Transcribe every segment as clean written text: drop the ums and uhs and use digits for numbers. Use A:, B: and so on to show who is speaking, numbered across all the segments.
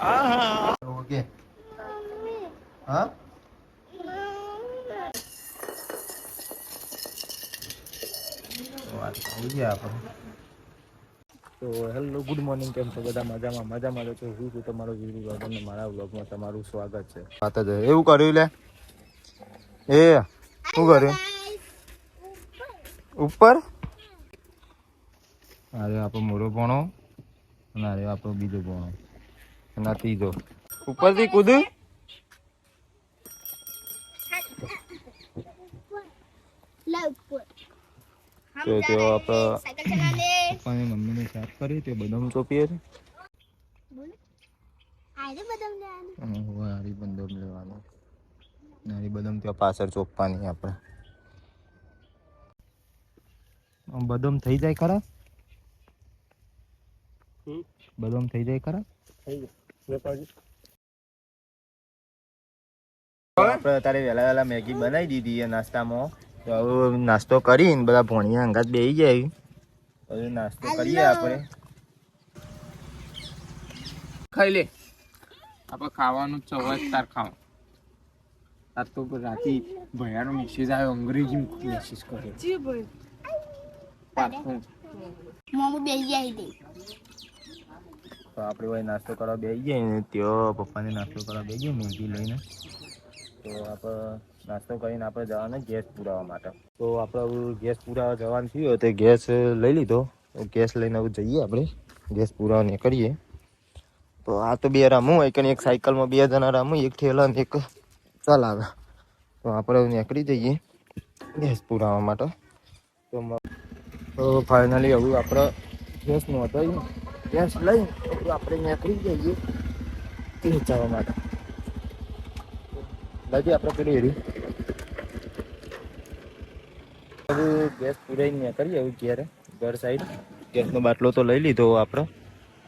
A: Okay હા વાત થઈ ગયા આપણે. તો હેલો ગુડ મોર્નિંગ, કેમ છો બધા? મજામાં છો? હું છું તમારો વીરુ અને મારા વ્લોગમાં તમારું સ્વાગત છે. વાત જ એવું કર્યું લે એ શું કર્યું ઉપર? અરે આપણો મોરો ભણો અને અરે આપણો બીજો ભણો અને ત્રીજો ઉપરથી કૂદ. તો આપણે પપ્પાની મમ્મીને સાફ કરી તે બદામ ચોપીએ છે. હારી બદામ લેવાનું, હારી બદામ ત્યાં પાછળ ચોપવાની આપણે. બદામ થઈ જાય ખરા? બદામ થઈ જાય ખરા? આપણે અત્યારે વહેલા મેગી બનાવી દીધી નાસ્તામાં. તો હવે નાસ્તો કરીને બધા ભોણિયા અંગાત બેસી જાય. હવે નાસ્તો કરીએ આપણે.
B: ખાઈ લે, આપણે ખાવાનું જ છે. તાર ખાવ તાર તો રાતે ભયાનો મેસેજ આવ્યો, અંગ્રેજી મેસેજ કર્યો.
A: તો આપણે ભાઈ નાસ્તો કરવા બેસી જાય ને ત્યાં પપ્પાને નાસ્તો કરવા બેસી જાય મેગી લઈને. તો આપણે નાસ્તો કરીને આપણે જવાના ગેસ પુરાવા માટે. તો આપણે ગેસ પુરાવા જવાનું થયું તો ગેસ લઈ લીધો. ગેસ લઈને હવે જઈએ આપણે ગેસ પુરાવા નીકળીએ. તો આ તો બે રમું હોય કે એક સાયકલમાં બે જણા રમું, એક ઠેલા ને એક ચલાવે. તો આપણે નીકળી જઈએ ગેસ પુરાવા માટે. તો ફાઇનલી હવે આપણે ગેસ નોંધાવી ગેસ લઈ આપણે નીકળી જઈએ પહોંચાવા માટે. બાકી આપણે પેલી હેરી હવે ગેસ પુરાઈને નીકળીએ હવે ઘર સાઈડ. ગેસનો બાટલો તો લઈ લીધો આપણે.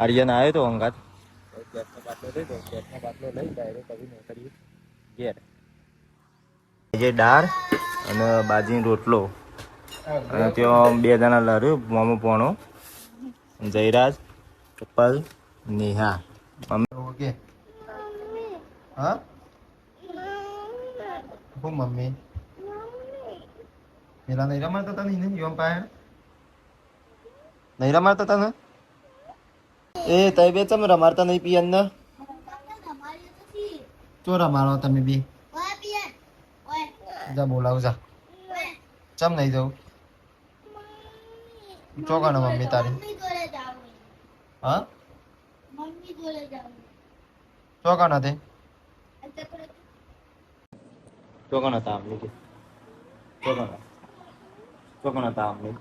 A: આર્યન આવ્યો તો અંગાત, ગેસનો બાટલો લીધો. ગેસનો બાટલો લઈ ડાયરેક્ટ હવે નીકળીએ ઘેર. જે દાળ અને બાજીનો રોટલો અને ત્યાં બે જણા લાર્યો મામો પોણો, Jayraj, couple, Neha. Mummy okay હા હું મમ્મી પેલા નહીં રમાડતા તને ને યોમ પાય નહીં રમાડતા તને એ તઈ બે ચમ રમાડતા નહીં પિયન ને ચો રમાડો તમે બી જા બોલાવ જા ચમ નહીં જવું ચોકાનો મમ્મી તારી હા ચોકાનો તે ચોકાનો હતા આમલી ચોકાનો હતા આમલી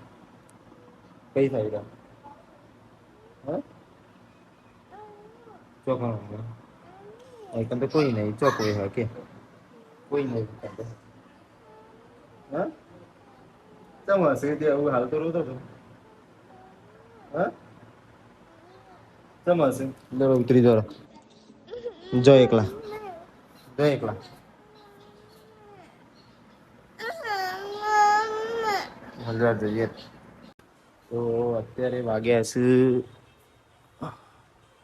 A: કઈ સાઈડ હા ચોકાનો એકન તો કોઈ નહીં ચોક કોઈ હોય કે કોઈ નહીં હા ચમ હશે તે આવું હાલતો રહો તો હા ચમ હશે દરો ઉતરી દરો જો એકલા હલવા જોઈએ. તો અત્યારે વાગ્યા છે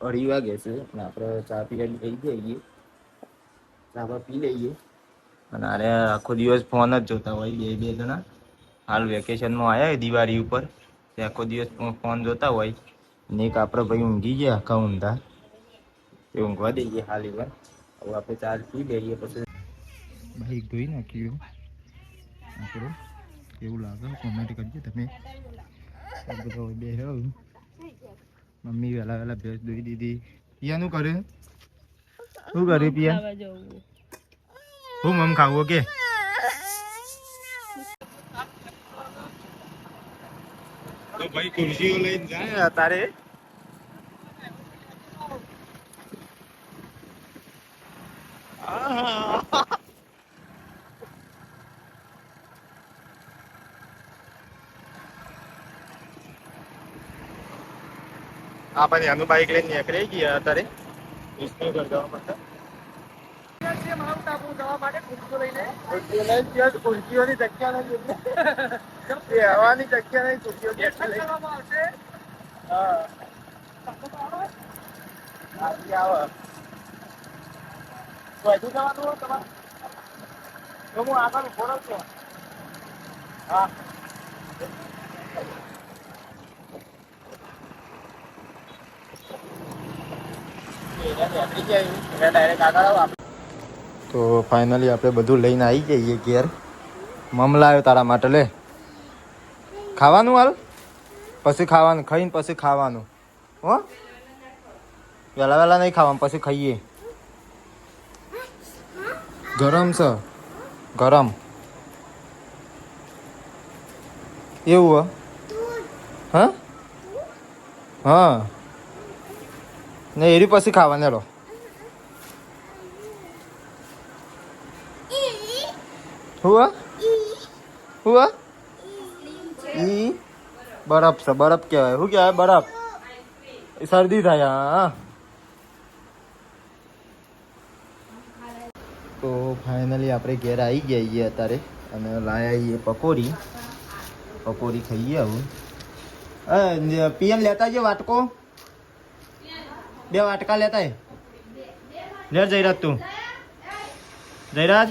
A: 2:30 વાગ્યા છે અને આપણે ચા પીવાની થઈ જઈએ. ચા પી લઈએ અને અરે આખો દિવસ ફોન જ જોતા હોય બે જણા. હાલ વેકેશનમાં આવ્યા દિવાળી ઉપર તે આખો દિવસ ફોન જોતા હોય ને એક આપણે ભાઈ ઊંઘી ગયા આખા ઊંધા એ ઊંઘવા દઈએ હાલ વાર. હવે આપણે ચા પી લઈએ પછી બાઈક ધોઈ નાખ્યું આપણું. કેવું લાગે કોમેન્ટ કરજો તમે. બધો બે મમ્મી વહેલા ભેંસ દોઈ દીધી. પિયાનું કર્યું શું કર્યું પિયા હું મમ ખાવું કે તો ભાઈ ખુરશીઓ લઈને જાય તારે આપણે એનું બાઈક લઈને નીકળી ગયા અત્યારે માઉન્ટ આબુ જવા માટે ખુરશીઓ લઈને ખુરશીઓની જગ્યા નહીં હવાની જગ્યા નહીં ખુરશીઓ આવશે. હા આવે વધુ જવાનું હોય તમારે તો હું આગળ ઉભો રહું છું. હા તો ફાઇનલી આપણે બધું લઈને આવી જઈએ ઘેર. મમ લાવ્યો તારા માટે, લે ખાવાનું હાલ, પછી ખાવાનું, ખાઈને પછી ખાવાનું હો. વહેલા વહેલા નહીં ખાવાનું, પછી ખાઈએ. ગરમ છે, ગરમ એવું હા હા ને એરી પછી ખાવાને લો. હુઆ હુઆ ઈ બરફ છે, બરફ કહેવાય. શું કહેવાય? બરફ. શરદી થાય. હા તો ફાઇનલી આપણે ઘેર આવી ગયા છીએ અત્યારે અને લાયા છીએ પકોડી. પકોડી ખાઈએ હવે. પિયન લેતા જે વાટકો, 2 વાટકા લેતા લે. જયરાજ તું, જયરાજ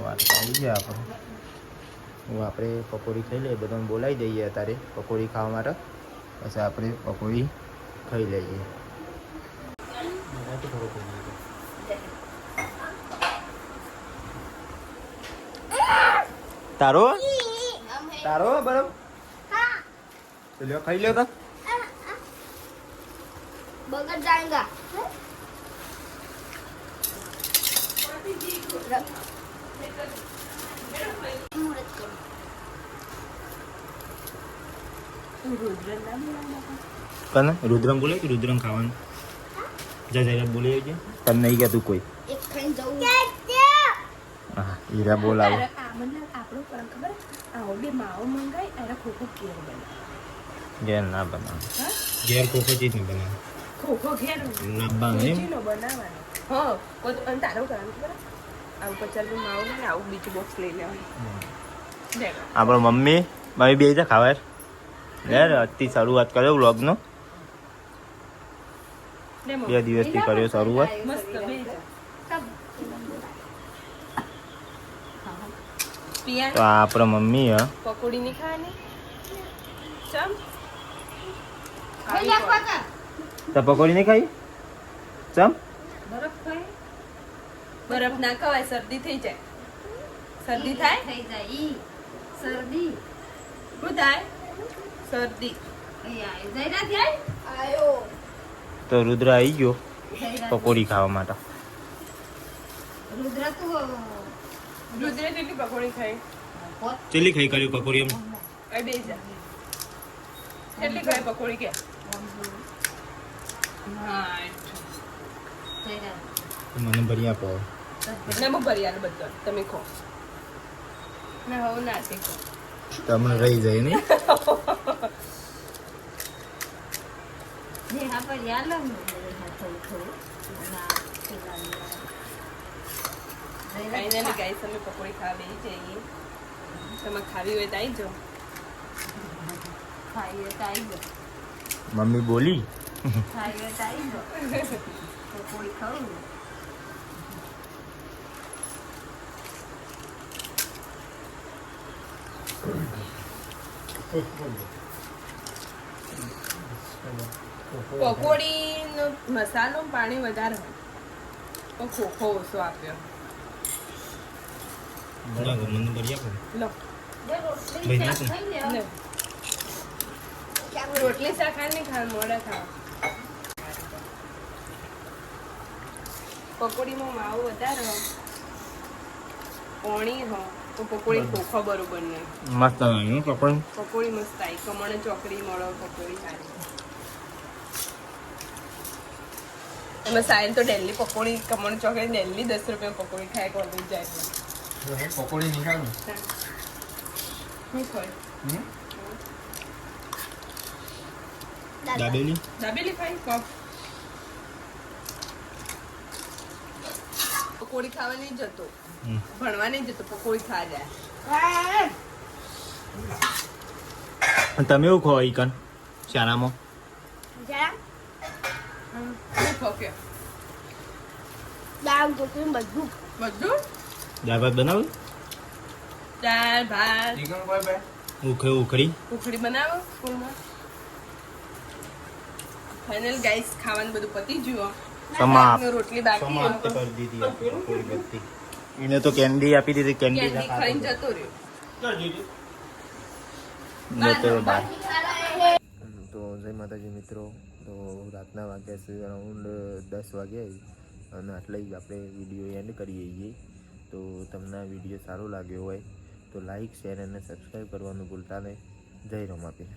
A: વાટકા આવી ગયા આપણે. આપણે પકોડી ખાઈ લઈએ, બધાને બોલાવી દઈએ અત્યારે પકોડી ખાવા માટે. પછી આપણે પકોડી ખાઈ લઈએ. તારો તારો બરાબર લ્યો, ખાઈ લ્યો. તો
C: बगल जाएगा
A: કને રુદ્રમ બોલે કે રુદ્રમ ખાવાનું જા જરા બોલે છે. તને નહીં કહેતું કોઈ.
C: एक खाइन जाऊं
A: હા હીરા બોલાવો.
D: આપણો પર ખબર આવો બે માવો મંગાય અને ખોખો કેર બનાવે.
A: ઘેર ના બનાવે. ઘેર કોકો ચીજ નહીં બનાવે.
D: ખોખો ઘેર
A: લાંબા નહીં
D: ચીનો બનાવવાનો. હા કોઈ અને તારો કરવાનું ખબર આવું 50 નું માવો ને આવું બીજું બોક્સ લઈ લેવાનું.
A: આપણો મમ્મી બે જા ખાવા યાર. આજથી શરૂઆત કર્યો વ્લોગનો. 2 દિવસથી કર્યો શરૂઆત.
D: મસ્ત બે પિયા
A: તો આ આપણો મમ્મી હ
D: પકોડી ની ખાવાની ચમ
C: खाइए पाका
A: તો પકોડી નહીં ખાઈ ચમ.
D: બરફ ખાય. બરફ ના ખવાય, શરદી થઈ જાય. શરદી થાય
C: થઈ જાય શરદી
D: શું થાય? શરદી.
C: જયરા થાય આયો
A: તો રુદ્ર આવી ગયો પકોડી ખાવા માટે.
C: રુદ્ર તું
D: રુદ્ર કેટલી પકોડી ખાય?
A: ચેલી ખાઈ કર્યું પકોડી એમ.
D: આ બે જા કેટલી ખાય પકોડી કે? હા
C: જયરા
A: મને ભરી આપો.
D: ને હું ભરી આલું બધું, તમે ખો ને હવે ના તે ખો.
A: તમને રહી જાય નહીં.
C: જે હા પર યાર લો થોડું થોડું ના
D: ફાઇનલી ગાઈસ અમે પકોડી ખાવા બેસી જઈએ. તમે ખાવી હોય તો આવી જાઓ.
C: ખાઈએ તો આવી ગયો
A: મમ્મી બોલી
C: ખાઈએ તો આવી ગયો પકોડી ખાવું
D: પકોડીનો મસાલો પાણી વધારે હોય પણ ખોખો ઓછો આપ્યો.
A: મને ભરી આપો.
D: લો
A: ભાઈ ના તું.
D: લે. રોટલી શાક નહીં ખાવા, મોડા ખાવા. પકોડીમાં માવો વધારે હોય, પોણી હોય તો પકોડી ખોખો બરોબર નહીં.
A: મસ્ત આવ્યું પકોડી.
D: પકોડી મસ્ત આવી. કમણ ચોકડી મળો પકોડી સારી. એમાં સાયન તો ડેલી પકોડી, કમણ ચોકડી ડેલી 10 રૂપિયા પકોડી ખાય કોલેજ જાય તો.
B: પકોડી નહીં ખાવું
D: શું ખાય?
A: દાબેલી
D: દાબેલી ખાઈ કપ. પકોડી ખાવા નહીં જતો, ભણવા નહીં જતો, પકોડી ખાવા જાય.
A: તમે એવું ખો ઈકન શાળામાં
D: ઓકે
E: દાળ ઢોકળી બધું
D: બધું
A: દાળ ભાત બનાવું
D: દાળ ભાત
B: ચિકન કોઈ બે
A: ઉખડી
D: ઉખડી બનાવો સ્કૂલમાં ફાઇનલ ગાઈસ ખાવાનું બધું પતી ગયું
A: સમાપ્ત
D: રોટલી બાકી
A: સમાપ્ત કરી દીધી આપી થોડી બધી. એને તો કેન્ડી આપી દીધી કેન્ડી
D: કેન્ડી ખાઈને જતો રહ્યો
A: જતો બાર. તો જય માતાજી મિત્રો. તો રાતના વાગ્યા છે અરાઉન્ડ 10 વાગ્યા અને આટલે જ આપણે વિડીયો એન્ડ કરીએ છીએ. તો તમને આ વિડીયો સારો લાગ્યો હોય તો લાઈક શેર અને સબસ્ક્રાઈબ કરવાનું ભૂલતા નહીં. જય રમાપીર.